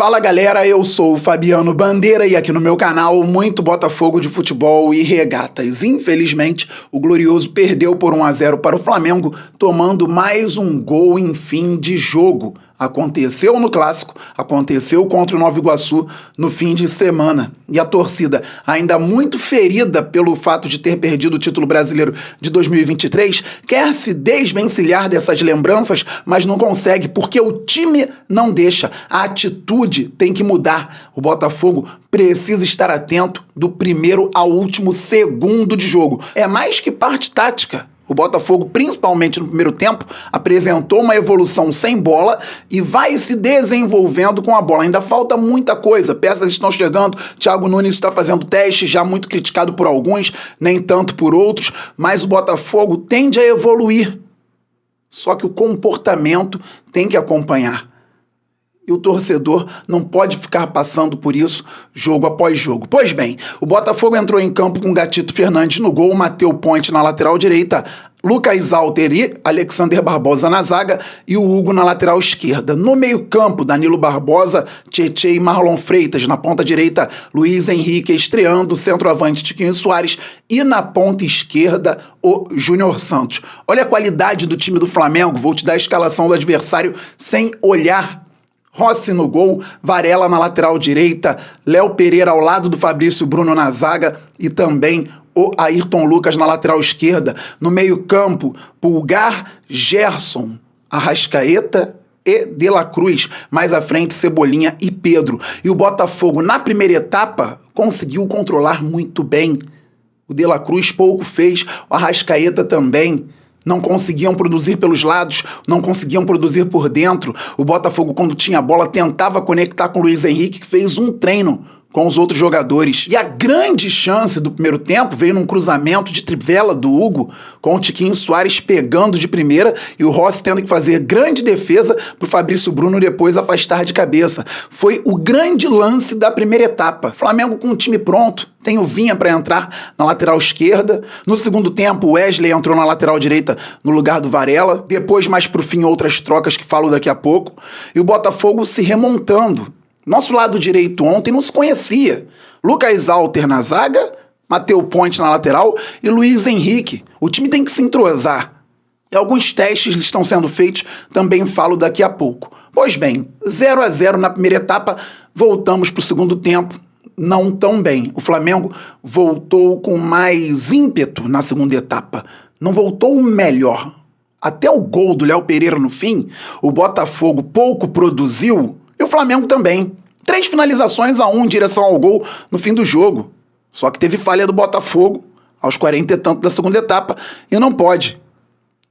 Fala galera, eu sou o Fabiano Bandeira e aqui no meu canal muito Botafogo de futebol e regatas. Infelizmente, o Glorioso perdeu por 1-0 para o Flamengo, tomando mais um gol em fim de jogo. Aconteceu no Clássico, aconteceu contra o Nova Iguaçu no fim de semana. E a torcida, ainda muito ferida pelo fato de ter perdido o título brasileiro de 2023, quer se desvencilhar dessas lembranças, mas não consegue, porque o time não deixa. A atitude tem que mudar. O Botafogo precisa estar atento do primeiro ao último segundo de jogo. É mais que parte tática. O Botafogo, principalmente no primeiro tempo, apresentou uma evolução sem bola e vai se desenvolvendo com a bola. Ainda falta muita coisa, peças estão chegando, Thiago Nunes está fazendo testes, já muito criticado por alguns, nem tanto por outros, mas o Botafogo tende a evoluir. Só que o comportamento tem que acompanhar. E o torcedor não pode ficar passando por isso jogo após jogo. Pois bem, o Botafogo entrou em campo com Gatito Fernandes no gol, Matheus Ponte na lateral direita, Lucas Alter e Alexander Barbosa na zaga e o Hugo na lateral esquerda. No meio-campo, Danilo Barbosa, Tietê e Marlon Freitas. Na ponta direita, Luiz Henrique estreando, centroavante Tiquinho Soares e na ponta esquerda, o Júnior Santos. Olha a qualidade do time do Flamengo, vou te dar a escalação do adversário sem olhar. Rossi no gol, Varela na lateral direita, Léo Pereira ao lado do Fabrício Bruno na zaga e também o Ayrton Lucas na lateral esquerda. No meio-campo, Pulgar, Gerson, Arrascaeta e De La Cruz. Mais à frente, Cebolinha e Pedro. E o Botafogo, na primeira etapa, conseguiu controlar muito bem. O De La Cruz pouco fez, o Arrascaeta também. Não conseguiam produzir pelos lados, não conseguiam produzir por dentro. O Botafogo, quando tinha a bola, tentava conectar com o Luiz Henrique, que fez um treino com os outros jogadores. E a grande chance do primeiro tempo veio num cruzamento de trivela do Hugo, com o Tiquinho Soares pegando de primeira e o Rossi tendo que fazer grande defesa para o Fabrício Bruno depois afastar de cabeça. Foi o grande lance da primeira etapa. Flamengo com o time pronto, tem o Vinha para entrar na lateral esquerda. No segundo tempo, o Wesley entrou na lateral direita no lugar do Varela. Depois, mais pro fim, outras trocas que falo daqui a pouco. E o Botafogo se remontando. Nosso lado direito ontem não se conhecia. Lucas Alter na zaga, Matheus Ponte na lateral e Luiz Henrique. O time tem que se entrosar. E alguns testes estão sendo feitos, também falo daqui a pouco. Pois bem, 0-0 na primeira etapa, voltamos para o segundo tempo. Não tão bem. O Flamengo voltou com mais ímpeto na segunda etapa. Não voltou melhor. Até o gol do Léo Pereira no fim, o Botafogo pouco produziu e o Flamengo também. 3 finalizações a 1 em direção ao gol no fim do jogo. Só que teve falha do Botafogo aos 40 e tanto da segunda etapa e não pode.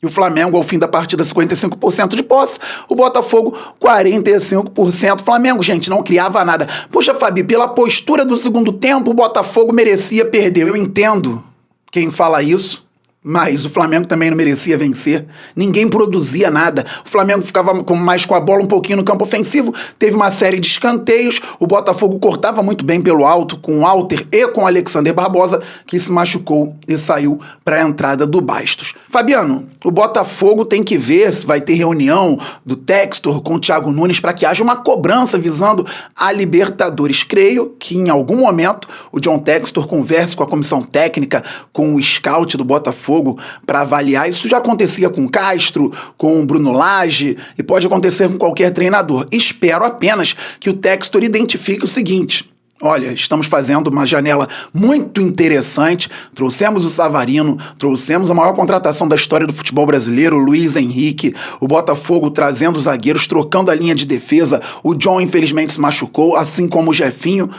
E o Flamengo, ao fim da partida, 55% de posse. O Botafogo, 45%. O Flamengo, gente, não criava nada. Puxa, Fabi, pela postura do segundo tempo, o Botafogo merecia perder. Eu entendo quem fala isso, mas o Flamengo também não merecia vencer. Ninguém produzia nada. O Flamengo ficava mais com a bola um pouquinho no campo ofensivo. Teve uma série de escanteios. O Botafogo cortava muito bem pelo alto, com o Alter e com o Alexander Barbosa, que se machucou e saiu para a entrada do Bastos. Fabiano, o Botafogo tem que ver se vai ter reunião do Textor com o Thiago Nunes para que haja uma cobrança visando a Libertadores. Creio que em algum momento o John Textor converse com a comissão técnica, com o scout do Botafogo, para avaliar. Isso já acontecia com Castro, com Bruno Lage e pode acontecer com qualquer treinador. Espero apenas que o Textor identifique o seguinte: olha, estamos fazendo uma janela muito interessante, trouxemos o Savarino, trouxemos a maior contratação da história do futebol brasileiro, o Luiz Henrique, o Botafogo trazendo os zagueiros, trocando a linha de defesa, o John infelizmente se machucou, assim como o Jefinho.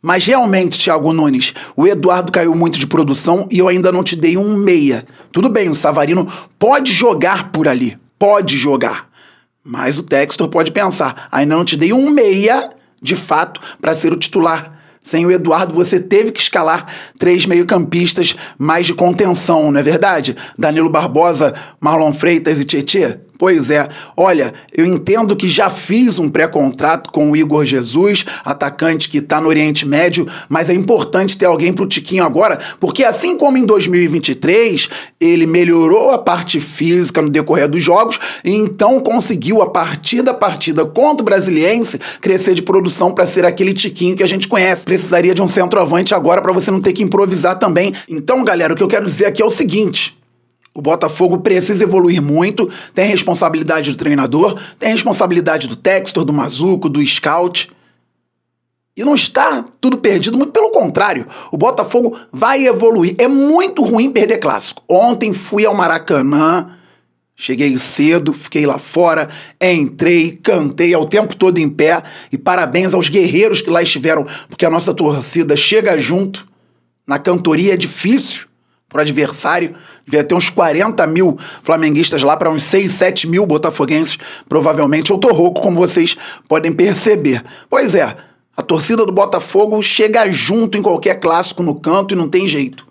Mas realmente, Thiago Nunes, o Eduardo caiu muito de produção e eu ainda não te dei um meia. Tudo bem, o Savarino pode jogar por ali, pode jogar. Mas o Textor pode pensar, ainda não te dei um meia, de fato, para ser o titular. Sem o Eduardo, você teve que escalar 3 meio-campistas mais de contenção, não é verdade? Danilo Barbosa, Marlon Freitas e Tietê. Pois é, olha, eu entendo que já fiz um pré-contrato com o Igor Jesus, atacante que está no Oriente Médio, mas é importante ter alguém para o Tiquinho agora, porque assim como em 2023, ele melhorou a parte física no decorrer dos jogos e então conseguiu, a partir da partida contra o Brasiliense, crescer de produção para ser aquele Tiquinho que a gente conhece. Precisaria de um centroavante agora para você não ter que improvisar também. Então, galera, o que eu quero dizer aqui é o seguinte: o Botafogo precisa evoluir muito, tem responsabilidade do treinador, tem responsabilidade do Textor, do Mazuco, do Scout. E não está tudo perdido, muito pelo contrário. O Botafogo vai evoluir. É muito ruim perder clássico. Ontem fui ao Maracanã, cheguei cedo, fiquei lá fora, entrei, cantei ao tempo todo em pé. E parabéns aos guerreiros que lá estiveram, porque a nossa torcida chega junto. Na cantoria é difícil para o adversário, devia ter uns 40 mil flamenguistas lá para uns 6, 7 mil botafoguenses, provavelmente. Eu tô rouco, como vocês podem perceber. Pois é, a torcida do Botafogo chega junto em qualquer clássico no canto e não tem jeito.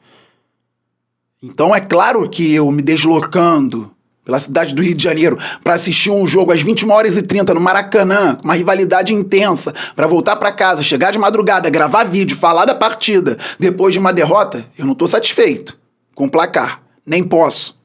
Então é claro que eu me deslocando pela cidade do Rio de Janeiro para assistir um jogo às 21h30 no Maracanã, com uma rivalidade intensa, para voltar para casa, chegar de madrugada, gravar vídeo, falar da partida, depois de uma derrota, eu não tô satisfeito com o placar, nem posso.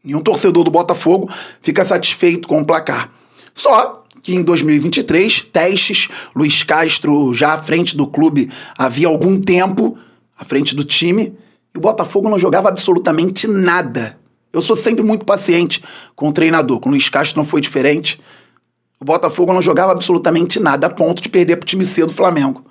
Nenhum torcedor do Botafogo fica satisfeito com o placar. Só que em 2023, testes, Luiz Castro já à frente do clube havia algum tempo, à frente do time, e o Botafogo não jogava absolutamente nada. Eu sou sempre muito paciente com o treinador, com o Luiz Castro não foi diferente. O Botafogo não jogava absolutamente nada, a ponto de perder para o time C do Flamengo,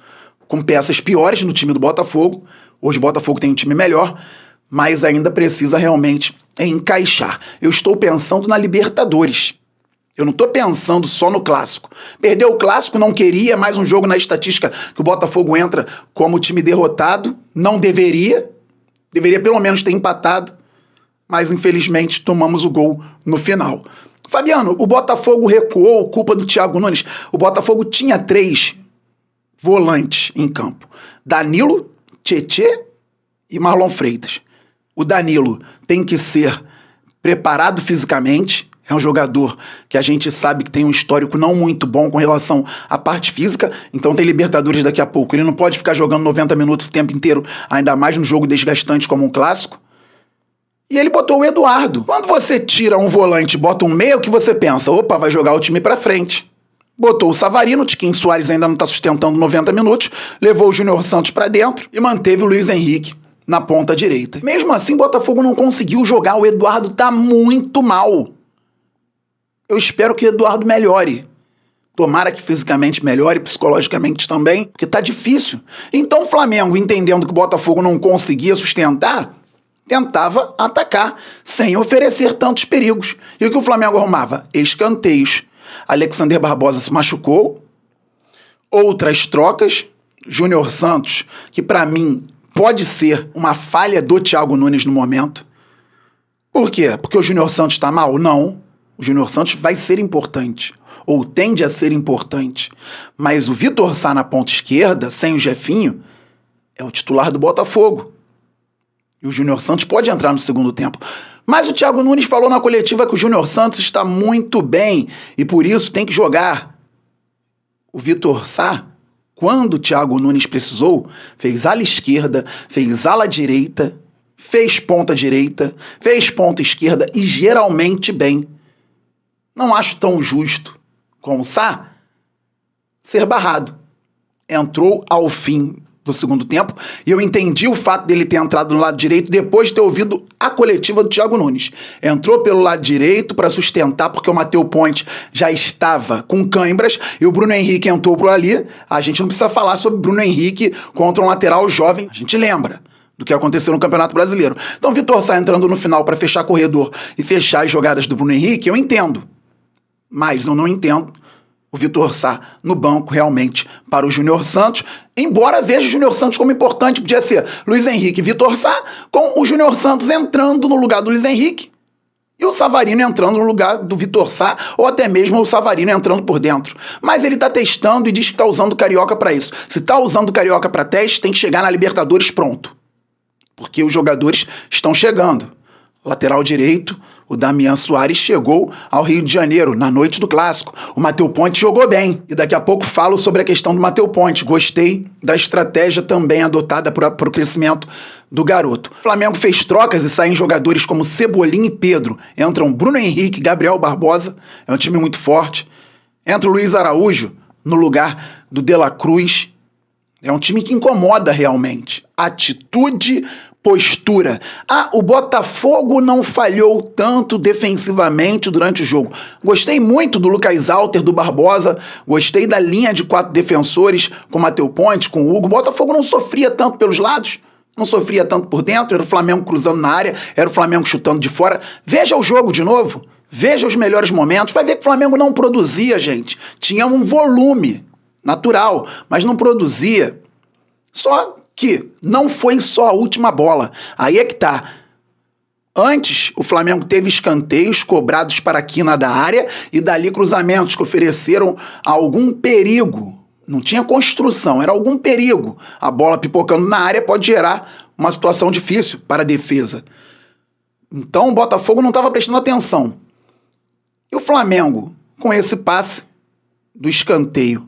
com peças piores no time do Botafogo. Hoje o Botafogo tem um time melhor, mas ainda precisa realmente encaixar. Eu estou pensando na Libertadores. Eu não estou pensando só no Clássico. Perdeu o Clássico, não queria mais um jogo na estatística que o Botafogo entra como time derrotado. Não deveria. Deveria pelo menos ter empatado. Mas infelizmente tomamos o gol no final. Fabiano, o Botafogo recuou, culpa do Thiago Nunes. O Botafogo tinha 3 volantes em campo: Danilo, Tietê e Marlon Freitas. O Danilo tem que ser preparado fisicamente. É um jogador que a gente sabe que tem um histórico não muito bom com relação à parte física, então tem Libertadores daqui a pouco. Ele não pode ficar jogando 90 minutos o tempo inteiro, ainda mais num jogo desgastante como um clássico. E ele botou o Eduardo. Quando você tira um volante e bota um meia, o que você pensa? Opa, vai jogar o time pra frente. Botou o Savarino, o Tiquinho Soares ainda não está sustentando 90 minutos, levou o Júnior Santos para dentro e manteve o Luiz Henrique na ponta direita. Mesmo assim, o Botafogo não conseguiu jogar. O Eduardo tá muito mal. Eu espero que o Eduardo melhore. Tomara que fisicamente melhore, psicologicamente também, porque tá difícil. Então o Flamengo, entendendo que o Botafogo não conseguia sustentar, tentava atacar sem oferecer tantos perigos. E o que o Flamengo arrumava? Escanteios. Alexander Barbosa se machucou. Outras trocas. Júnior Santos, que para mim pode ser uma falha do Thiago Nunes no momento. Por quê? Porque o Júnior Santos está mal? Não. O Júnior Santos vai ser importante, ou tende a ser importante. Mas o Vitor Sá na ponta esquerda, sem o Jefinho, é o titular do Botafogo. E o Júnior Santos pode entrar no segundo tempo. Mas o Thiago Nunes falou na coletiva que o Júnior Santos está muito bem e por isso tem que jogar. O Vitor Sá, quando o Thiago Nunes precisou, fez ala esquerda, fez ala direita, fez ponta direita, fez ponta esquerda e geralmente bem. Não acho tão justo com o Sá ser barrado. Entrou ao fim do segundo tempo, e eu entendi o fato dele ter entrado no lado direito depois de ter ouvido a coletiva do Thiago Nunes. Entrou pelo lado direito para sustentar, porque o Matheus Ponte já estava com cãibras, e o Bruno Henrique entrou por ali. A gente não precisa falar sobre Bruno Henrique contra um lateral jovem, a gente lembra do que aconteceu no Campeonato Brasileiro. Então Vitor Sá entrando no final para fechar corredor e fechar as jogadas do Bruno Henrique, eu entendo. Mas eu não entendo o Vitor Sá no banco realmente para o Júnior Santos, embora veja o Júnior Santos como importante. Podia ser Luiz Henrique e Vitor Sá, com o Júnior Santos entrando no lugar do Luiz Henrique e o Savarino entrando no lugar do Vitor Sá, ou até mesmo o Savarino entrando por dentro. Mas ele está testando e diz que está usando o Carioca para isso. Se está usando o Carioca para teste, tem que chegar na Libertadores pronto, porque os jogadores estão chegando. lateral direito, o Damian Soares, chegou ao Rio de Janeiro na noite do Clássico. O Matheus Ponte jogou bem. E daqui a pouco falo sobre a questão do Matheus Ponte. Gostei da estratégia também adotada para o crescimento do garoto. O Flamengo fez trocas e saem jogadores como Cebolinha e Pedro. Entram Bruno Henrique, Gabriel Barbosa. É um time muito forte. Entra o Luiz Araújo no lugar do De La Cruz. É um time que incomoda realmente. Atitude, postura. O Botafogo não falhou tanto defensivamente durante o jogo. Gostei muito do Lucas Alter, do Barbosa. Gostei da linha de 4 defensores com o Matheus Ponte, com o Hugo. O Botafogo não sofria tanto pelos lados. Não sofria tanto por dentro. Era o Flamengo cruzando na área. Era o Flamengo chutando de fora. Veja o jogo de novo. Veja os melhores momentos. Vai ver que o Flamengo não produzia, gente. Tinha um volume natural, mas não produzia. Só que não foi só a última bola. Aí é que tá. Antes, o Flamengo teve escanteios cobrados para a quina da área e dali cruzamentos que ofereceram algum perigo. Não tinha construção, era algum perigo. A bola pipocando na área pode gerar uma situação difícil para a defesa. Então o Botafogo não estava prestando atenção. E o Flamengo, com esse passe do escanteio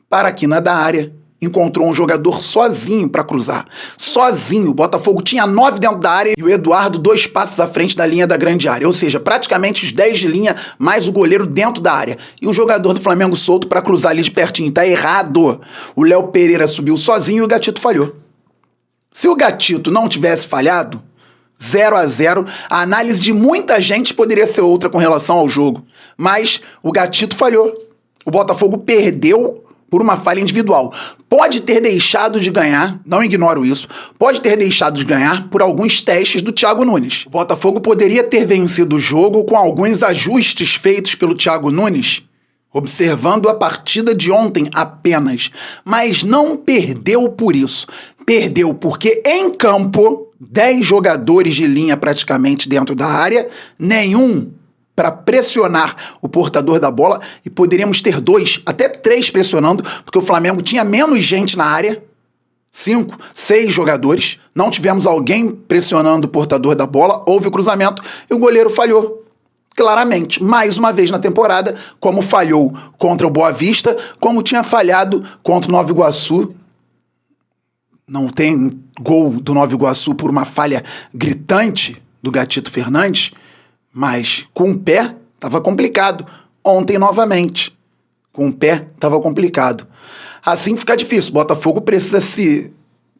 para a quina da área, encontrou um jogador sozinho para cruzar. Sozinho. O Botafogo tinha 9 dentro da área e o Eduardo 2 passos à frente da linha da grande área. Ou seja, praticamente os 10 de linha mais o goleiro dentro da área. E o jogador do Flamengo solto para cruzar ali de pertinho. Tá errado. O Léo Pereira subiu sozinho e o Gatito falhou. Se o Gatito não tivesse falhado, 0-0, a análise de muita gente poderia ser outra com relação ao jogo. Mas o Gatito falhou. O Botafogo perdeu por uma falha individual. Pode ter deixado de ganhar, não ignoro isso, pode ter deixado de ganhar por alguns testes do Thiago Nunes. O Botafogo poderia ter vencido o jogo com alguns ajustes feitos pelo Thiago Nunes, observando a partida de ontem apenas, mas não perdeu por isso. Perdeu porque em campo, 10 jogadores de linha praticamente dentro da área, nenhum para pressionar o portador da bola, e poderíamos ter 2, até 3 pressionando, porque o Flamengo tinha menos gente na área, 5, 6 jogadores, não tivemos alguém pressionando o portador da bola, houve o cruzamento e o goleiro falhou. Claramente, mais uma vez na temporada, como falhou contra o Boa Vista, como tinha falhado contra o Nova Iguaçu. Não tem gol do Nova Iguaçu por uma falha gritante do Gatito Fernandes, mas com o pé estava complicado. Ontem novamente, com o pé estava complicado. Assim fica difícil. O Botafogo precisa se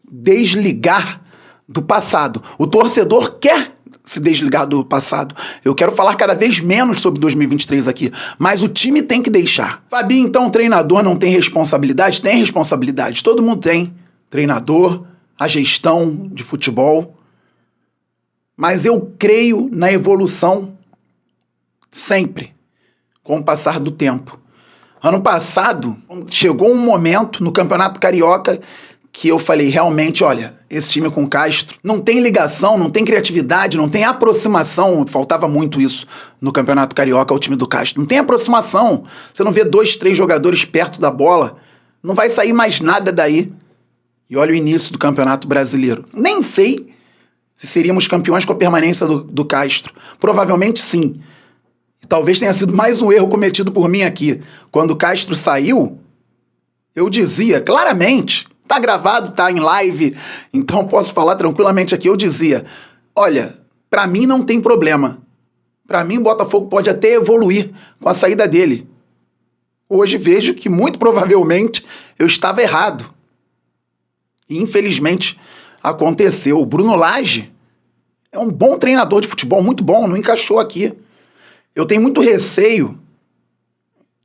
desligar do passado. O torcedor quer se desligar do passado. Eu quero falar cada vez menos sobre 2023 aqui, mas o time tem que deixar. Fabinho, então, o treinador não tem responsabilidade? Tem responsabilidade, todo mundo tem. Treinador, a gestão de futebol. Mas eu creio na evolução sempre, com o passar do tempo. Ano passado, chegou um momento no Campeonato Carioca que eu falei, realmente, olha, esse time com Castro não tem ligação, não tem criatividade, não tem aproximação. Faltava muito isso no Campeonato Carioca, o time do Castro. Não tem aproximação. Você não vê 2, 3 jogadores perto da bola. Não vai sair mais nada daí. E olha o início do Campeonato Brasileiro. Nem sei se seríamos campeões com a permanência do Castro. Provavelmente sim. E talvez tenha sido mais um erro cometido por mim aqui. Quando o Castro saiu, eu dizia claramente, tá gravado, tá em live, então posso falar tranquilamente aqui, eu dizia, olha, pra mim não tem problema. Pra mim o Botafogo pode até evoluir com a saída dele. Hoje vejo que muito provavelmente eu estava errado. E infelizmente aconteceu. O Bruno Lage é um bom treinador de futebol, muito bom, não encaixou aqui. Eu tenho muito receio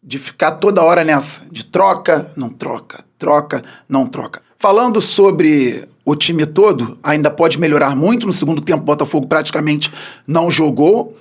de ficar toda hora nessa, de troca, não troca, troca, não troca. Falando sobre o time todo, ainda pode melhorar muito. No segundo tempo, o Botafogo praticamente não jogou.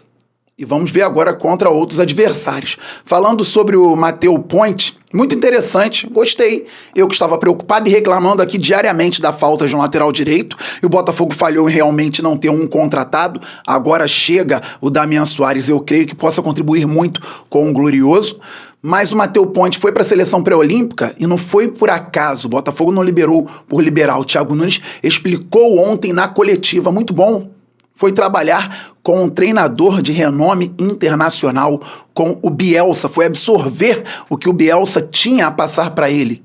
E vamos ver agora contra outros adversários. Falando sobre o Matheus Ponte, muito interessante, gostei. Eu que estava preocupado e reclamando aqui diariamente da falta de um lateral direito, e o Botafogo falhou em realmente não ter um contratado. Agora chega o Damian Soares, eu creio que possa contribuir muito com o Glorioso. Mas o Matheus Ponte foi para a seleção pré-olímpica e não foi por acaso. O Botafogo não liberou por liberar. O Thiago Nunes explicou ontem na coletiva, muito bom. foi trabalhar com um treinador de renome internacional, com o Bielsa, foi absorver o que o Bielsa tinha a passar para ele.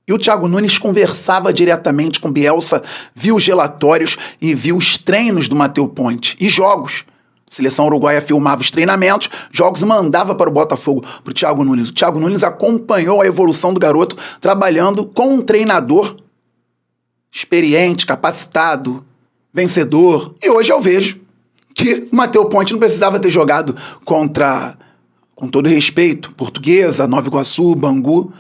E o Thiago Nunes conversava diretamente com o Bielsa, viu os relatórios e viu os treinos do Matheus Ponte e jogos. A seleção uruguaia filmava os treinamentos, jogos mandava para o Botafogo, para o Thiago Nunes. O Thiago Nunes acompanhou a evolução do garoto, trabalhando com um treinador experiente, capacitado, vencedor. E hoje eu vejo que o Matheus Ponte não precisava ter jogado contra, com todo respeito, Portuguesa, Nova Iguaçu, Bangu.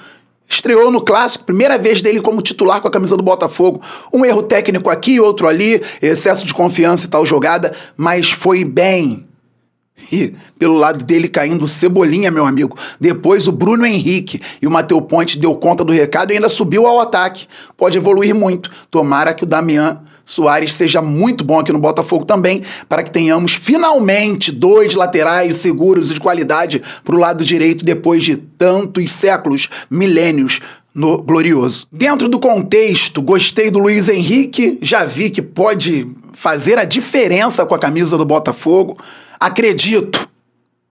Estreou no Clássico, primeira vez dele como titular com a camisa do Botafogo. Um erro técnico aqui, outro ali, excesso de confiança e tal jogada, mas foi bem. E pelo lado dele caindo o Cebolinha, meu amigo. Depois o Bruno Henrique e o Matheus Ponte deu conta do recado e ainda subiu ao ataque. Pode evoluir muito. Tomara que o Damian Soares seja muito bom aqui no Botafogo também, para que tenhamos finalmente 2 laterais seguros e de qualidade para o lado direito depois de tantos séculos, milênios no Glorioso. Dentro do contexto, gostei do Luiz Henrique, já vi que pode fazer a diferença com a camisa do Botafogo. Acredito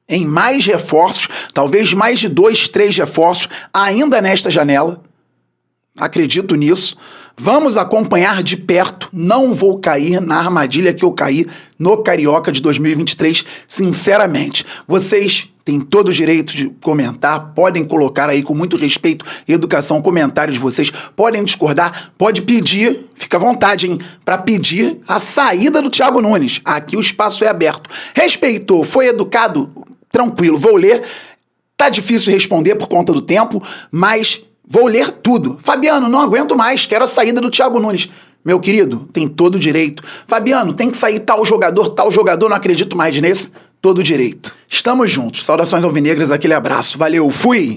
em mais reforços, talvez mais de 2, 3 reforços ainda nesta janela. Acredito nisso. Vamos acompanhar de perto. Não vou cair na armadilha que eu caí no Carioca de 2023, sinceramente. Vocês têm todo o direito de comentar, podem colocar aí com muito respeito e educação comentários de vocês, podem discordar, pode pedir, fica à vontade, hein, para pedir a saída do Thiago Nunes. Aqui o espaço é aberto. Respeitou, foi educado, tranquilo, vou ler. Tá difícil responder por conta do tempo, mas vou ler tudo. Fabiano, não aguento mais, quero a saída do Thiago Nunes. Meu querido, tem todo o direito. Fabiano, tem que sair tal jogador, não acredito mais nesse. Todo o direito. Estamos juntos. Saudações alvinegras, aquele abraço. Valeu, fui!